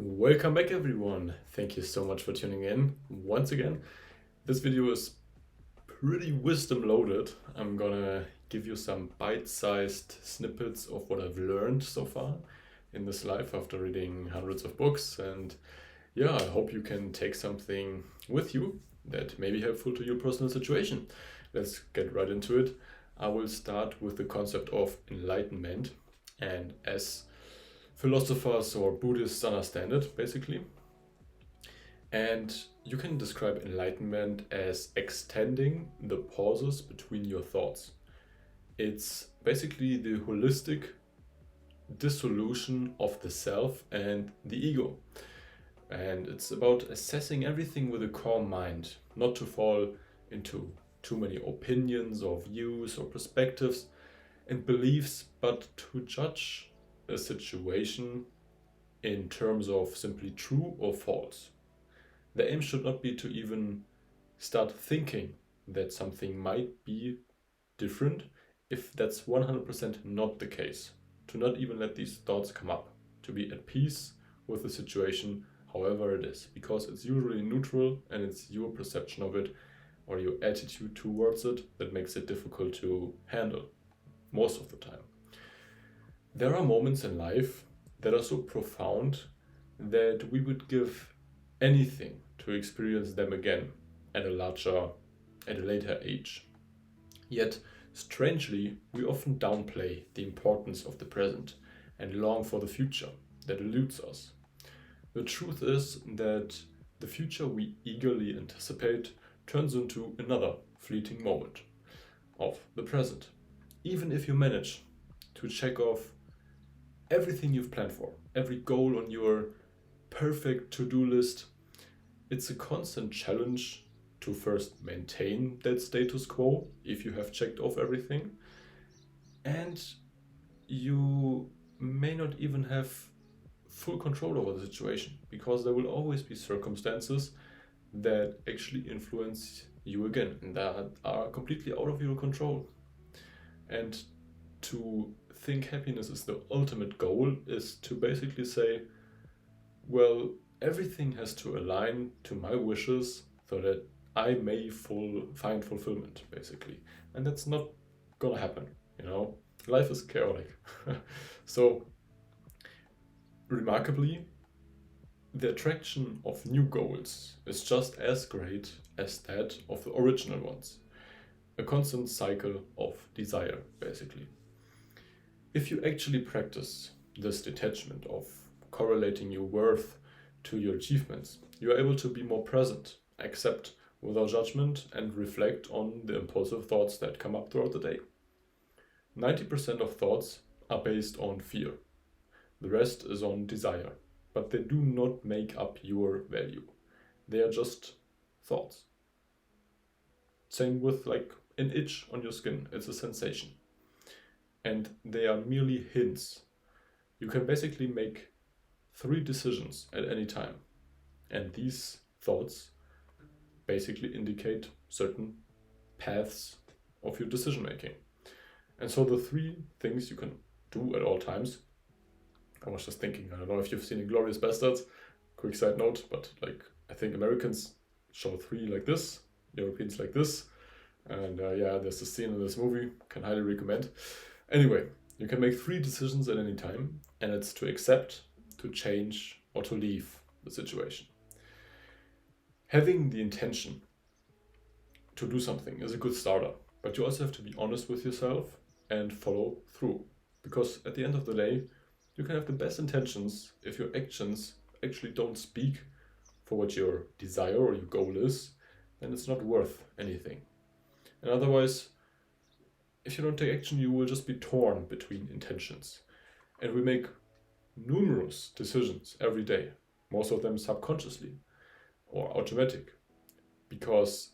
Welcome back everyone. Thank you so much for tuning in once again. This video is pretty wisdom loaded. I'm gonna give you some bite-sized snippets of what I've learned so far in this life after reading hundreds of books. And yeah, I hope you can take something with you that may be helpful to your personal situation. Let's get right into it. I will start with the concept of enlightenment, and as philosophers or Buddhists understand it, basically. And you can describe enlightenment as extending the pauses between your thoughts. It's basically the holistic dissolution of the self and the ego. And it's about assessing everything with a calm mind, not to fall into too many opinions or views or perspectives and beliefs, but to judge a situation in terms of simply true or false. The aim should not be to even start thinking that something might be different if that's 100% not the case. To not even let these thoughts come up. To be at peace with the situation, however it is, because it's usually neutral and it's your perception of it or your attitude towards it that makes it difficult to handle most of the time. There are moments in life that are so profound that we would give anything to experience them again at a later age. Yet, strangely, we often downplay the importance of the present and long for the future that eludes us. The truth is that the future we eagerly anticipate turns into another fleeting moment of the present. Even if you manage to check off everything you've planned for, every goal on your perfect to-do list, it's a constant challenge to first maintain that status quo if you have checked off everything. And you may not even have full control over the situation because there will always be circumstances that actually influence you again and that are completely out of your control. And to think happiness is the ultimate goal is to basically say, well, everything has to align to my wishes so that I may find fulfillment, basically. And that's not gonna happen, Life is chaotic. So, remarkably, the attraction of new goals is just as great as that of the original ones. A constant cycle of desire, basically. If you actually practice this detachment of correlating your worth to your achievements, you are able to be more present, accept without judgment, and reflect on the impulsive thoughts that come up throughout the day. 90% of thoughts are based on fear. The rest is on desire, but they do not make up your value. They are just thoughts. Same with like an itch on your skin, it's a sensation. And they are merely hints. You can basically make 3 decisions at any time. And these thoughts basically indicate certain paths of your decision making. And so the 3 things you can do at all times. I was just thinking, I don't know if you've seen Inglourious Basterds, quick side note, but like I think Americans show 3 like this, Europeans like this. And there's a scene in this movie, can highly recommend. Anyway, you can make 3 decisions at any time, and it's to accept, to change, or to leave the situation. Having the intention to do something is a good starter, but you also have to be honest with yourself and follow through. Because at the end of the day, you can have the best intentions if your actions actually don't speak for what your desire or your goal is, then it's not worth anything. And otherwise, if you don't take action, you will just be torn between intentions. And we make numerous decisions every day, most of them subconsciously or automatic, because,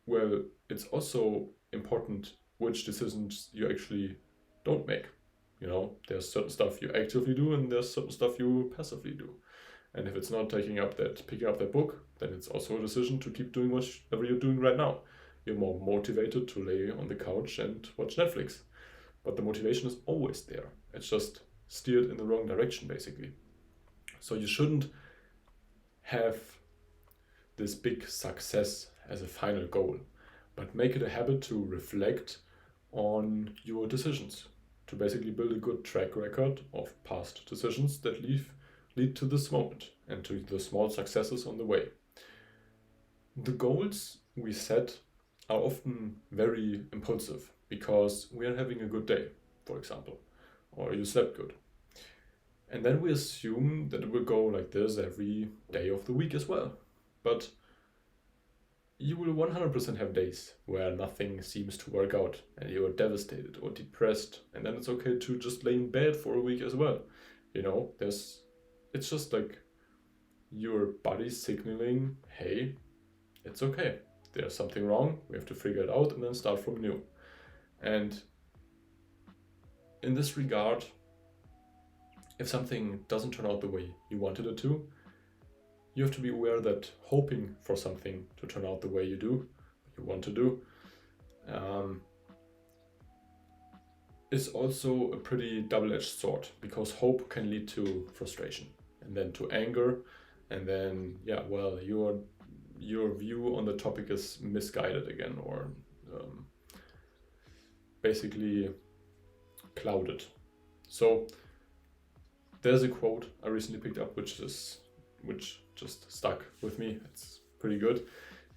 well, it's also important which decisions you actually don't make. There's certain stuff you actively do and there's certain stuff you passively do. And if it's not picking up that book, then it's also a decision to keep doing whatever you're doing right now. You're more motivated to lay on the couch and watch Netflix. But the motivation is always there. It's just steered in the wrong direction, basically. So you shouldn't have this big success as a final goal, but make it a habit to reflect on your decisions, to basically build a good track record of past decisions that lead to this moment and to the small successes on the way. The goals we set are often very impulsive because we are having a good day, for example, or you slept good. And then we assume that it will go like this every day of the week as well. But you will 100% have days where nothing seems to work out and you are devastated or depressed, and then it's okay to just lay in bed for a week as well. It's just like your body signaling, hey, it's okay. There's something wrong. We have to figure it out and then start from new. And in this regard, if something doesn't turn out the way you wanted it to, you have to be aware that hoping for something to turn out the way you want to do, is also a pretty double-edged sword, because hope can lead to frustration and then to anger, and then your view on the topic is misguided again, or basically clouded. So there's a quote I recently picked up which just stuck with me. It's pretty good.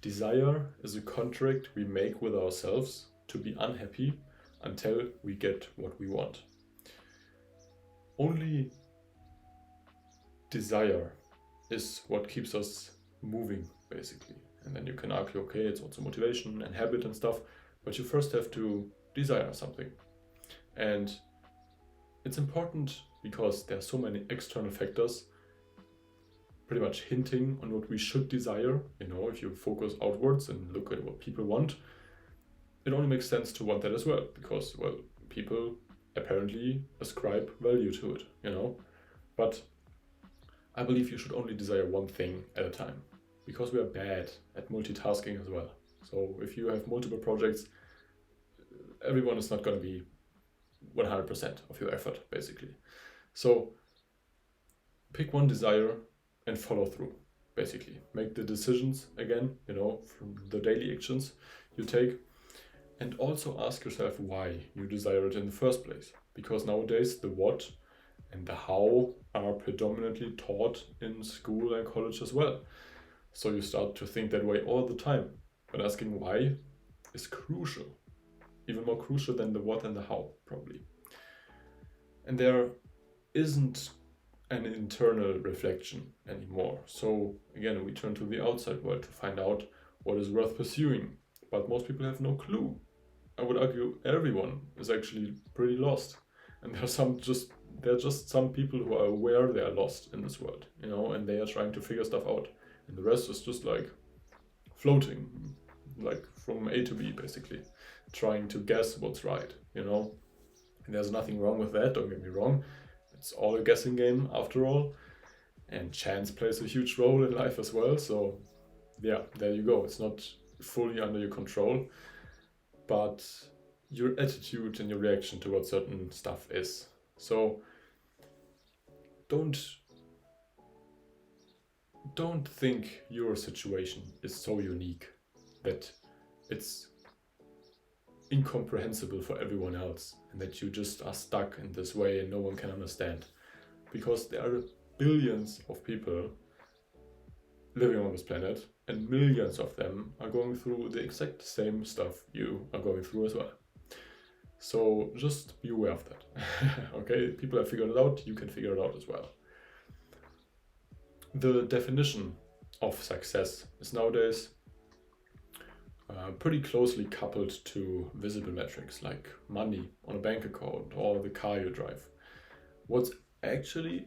Desire is a contract we make with ourselves to be unhappy until we get what we want. Only desire is what keeps us moving, basically. And then you can argue, okay, it's also motivation and habit and stuff, but you first have to desire something. And it's important because there are so many external factors pretty much hinting on what we should desire. If you focus outwards and look at what people want, it only makes sense to want that as well, because, well, people apparently ascribe value to it, But I believe you should only desire one thing at a time, because we are bad at multitasking as well. So if you have multiple projects, everyone is not going to be 100% of your effort, basically. So pick one desire and follow through, basically. Make the decisions again, from the daily actions you take. And also ask yourself why you desire it in the first place. Because nowadays the what and the how are predominantly taught in school and college as well. So you start to think that way all the time. But asking why is crucial. Even more crucial than the what and the how, probably. And there isn't an internal reflection anymore. So again, we turn to the outside world to find out what is worth pursuing. But most people have no clue. I would argue everyone is actually pretty lost. And there are just some people who are aware they are lost in this world, and they are trying to figure stuff out. And the rest is just like floating, like from A to B, basically, trying to guess what's right, And there's nothing wrong with that, don't get me wrong. It's all a guessing game after all. And chance plays a huge role in life as well. So yeah, there you go. It's not fully under your control, but your attitude and your reaction towards certain stuff is. So don't think your situation is so unique that it's incomprehensible for everyone else and that you just are stuck in this way and no one can understand. Because there are billions of people living on this planet, and millions of them are going through the exact same stuff you are going through as well. So just be aware of that. Okay, people have figured it out, you can figure it out as well. The definition of success is nowadays pretty closely coupled to visible metrics like money on a bank account or the car you drive. What's actually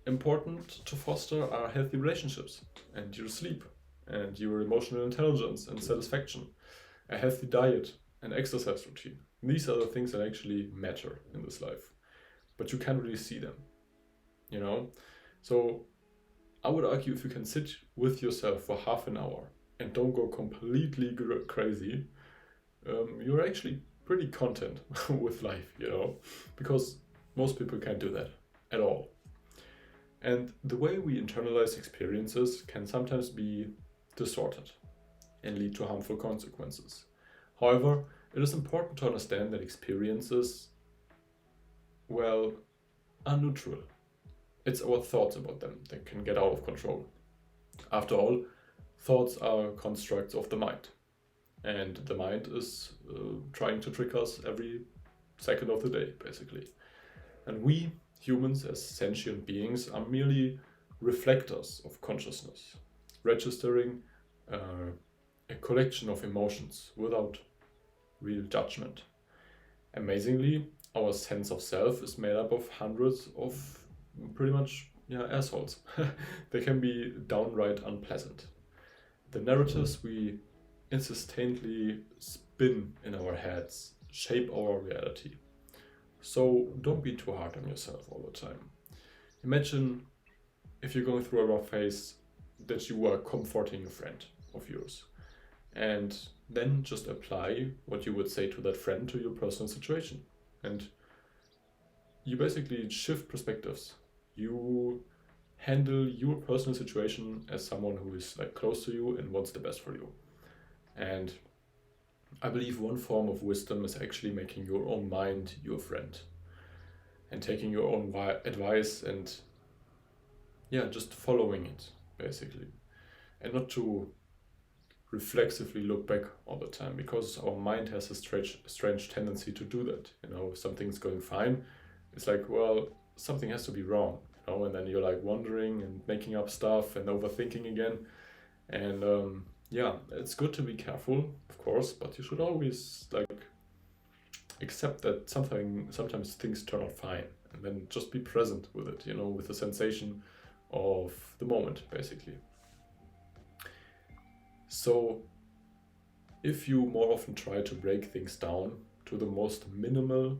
important to foster are healthy relationships and your sleep and your emotional intelligence and satisfaction, a healthy diet and exercise routine. These are the things that actually matter in this life, but you can't really see them, So I would argue if you can sit with yourself for half an hour and don't go completely crazy, you're actually pretty content with life, because most people can't do that at all. And the way we internalize experiences can sometimes be distorted and lead to harmful consequences. However, it is important to understand that experiences, well, are neutral. It's our thoughts about them that can get out of control. After all, thoughts are constructs of the mind. And the mind is trying to trick us every second of the day, basically. And we, humans as sentient beings, are merely reflectors of consciousness, registering a collection of emotions without real judgment. Amazingly, our sense of self is made up of hundreds of pretty much assholes. They can be downright unpleasant. The narratives we insistently spin in our heads shape our reality. So don't be too hard on yourself all the time. Imagine if you're going through a rough phase that you are comforting a friend of yours. And then just apply what you would say to that friend to your personal situation. And you basically shift perspectives. You handle your personal situation as someone who is like close to you and wants the best for you. And I believe one form of wisdom is actually making your own mind your friend and taking your own advice and just following it basically, and not to reflexively look back all the time, because our mind has a strange tendency to do that. If something's going fine, it's like, well, something has to be wrong, and then you're like wondering and making up stuff and overthinking again. And it's good to be careful, of course, but you should always accept that sometimes things turn out fine, and then just be present with it, with the sensation of the moment, basically. So if you more often try to break things down to the most minimal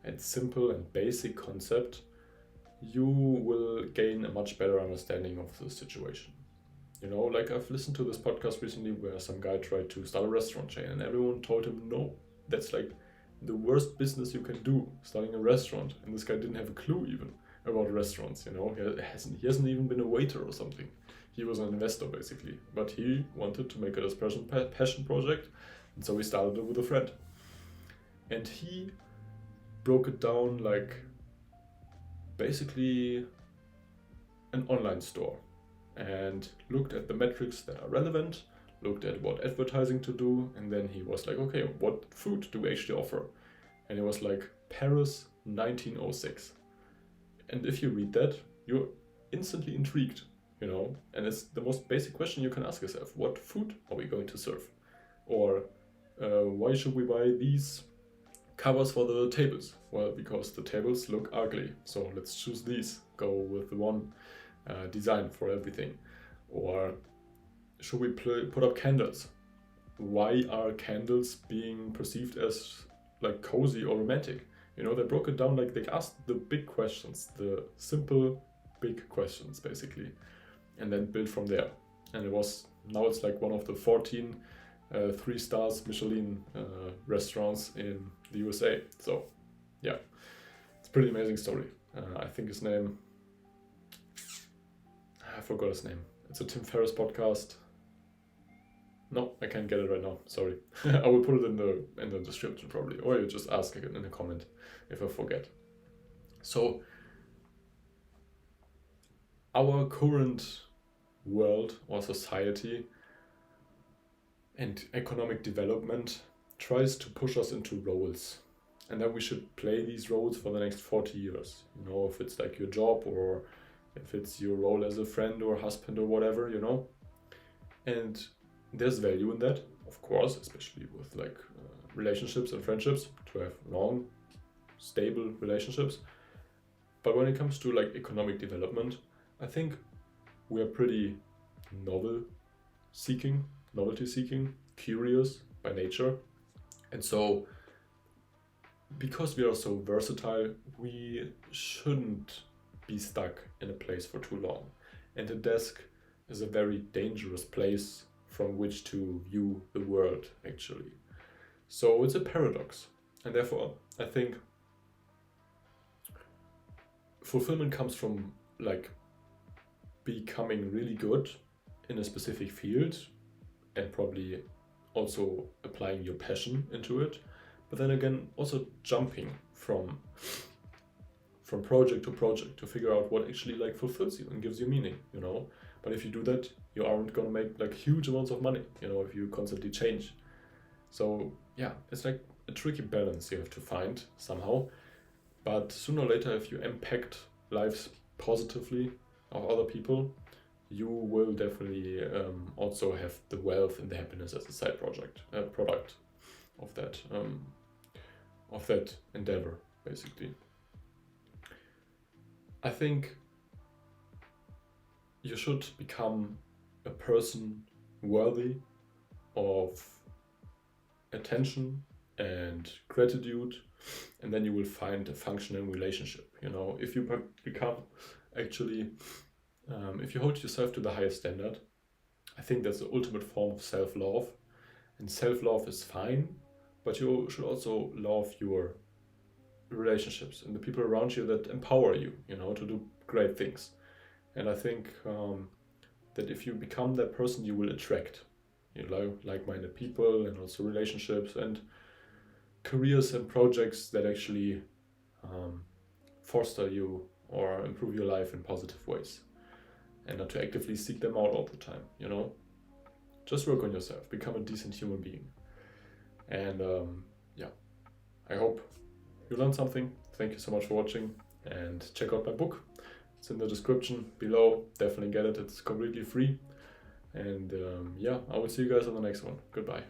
and simple and basic concept, you will gain a much better understanding of the situation. I've listened to this podcast recently where some guy tried to start a restaurant chain and everyone told him, no, that's like the worst business you can do, starting a restaurant. And this guy didn't have a clue even about restaurants, he hasn't even been a waiter or something. He was an investor basically, but he wanted to make it his passion project, and so he started it with a friend. And he broke it down like basically an online store, and looked at the metrics that are relevant, looked at what advertising to do, and then he was like, okay, what food do we actually offer? And it was like Paris 1906. And if you read that, you're instantly intrigued, and it's the most basic question you can ask yourself. What food are we going to serve? Or why should we buy these covers for the tables? Well, because the tables look ugly, so let's choose these, go with the one design for everything. Or should we put up candles? Why are candles being perceived as like cozy or romantic? They broke it down, like they asked the big questions, the simple big questions basically, and then built from there. And now it's like one of the 14 3 stars Michelin restaurants in the USA. So yeah, it's a pretty amazing story. I think his name, I forgot his name. It's a Tim Ferriss podcast. No, I can't get it right now. Sorry. I will put it in the description probably, or you just ask it in a comment if I forget. So our current world or society and economic development tries to push us into roles, and then we should play these roles for the next 40 years. If it's like your job, or if it's your role as a friend or husband or whatever, and there's value in that, of course, especially with relationships and friendships, to have long, stable relationships. But when it comes to economic development, I think we are pretty novelty seeking, curious by nature. And so, because we are so versatile, we shouldn't be stuck in a place for too long. And the desk is a very dangerous place from which to view the world, actually. So it's a paradox. And therefore, I think fulfillment comes from becoming really good in a specific field and probably also applying your passion into it, but then again also jumping from project to project to figure out what actually like fulfills you and gives you meaning, you know. But if you do that, you aren't gonna make like huge amounts of money, you know, if you constantly change. So yeah, it's like a tricky balance you have to find somehow. But sooner or later, if you impact lives positively of other people, you will definitely also have the wealth and the happiness as a side product of that endeavor, basically. I think you should become a person worthy of attention and gratitude, and then you will find a functioning relationship. You know, if you become actually, if you hold yourself to the highest standard, I think that's the ultimate form of self-love. And self-love is fine, but you should also love your relationships and the people around you that empower you, you know, to do great things. And I think that if you become that person, you will attract, you know, like-minded people and also relationships and careers and projects that actually foster you or improve your life in positive ways, and not to actively seek them out all the time, you know. Just work on yourself, become a decent human being. And yeah, I hope you learned something. Thank you so much for watching, and check out my book. It's in the description below. Definitely get it. It's completely free. And yeah, I will see you guys on the next one. Goodbye.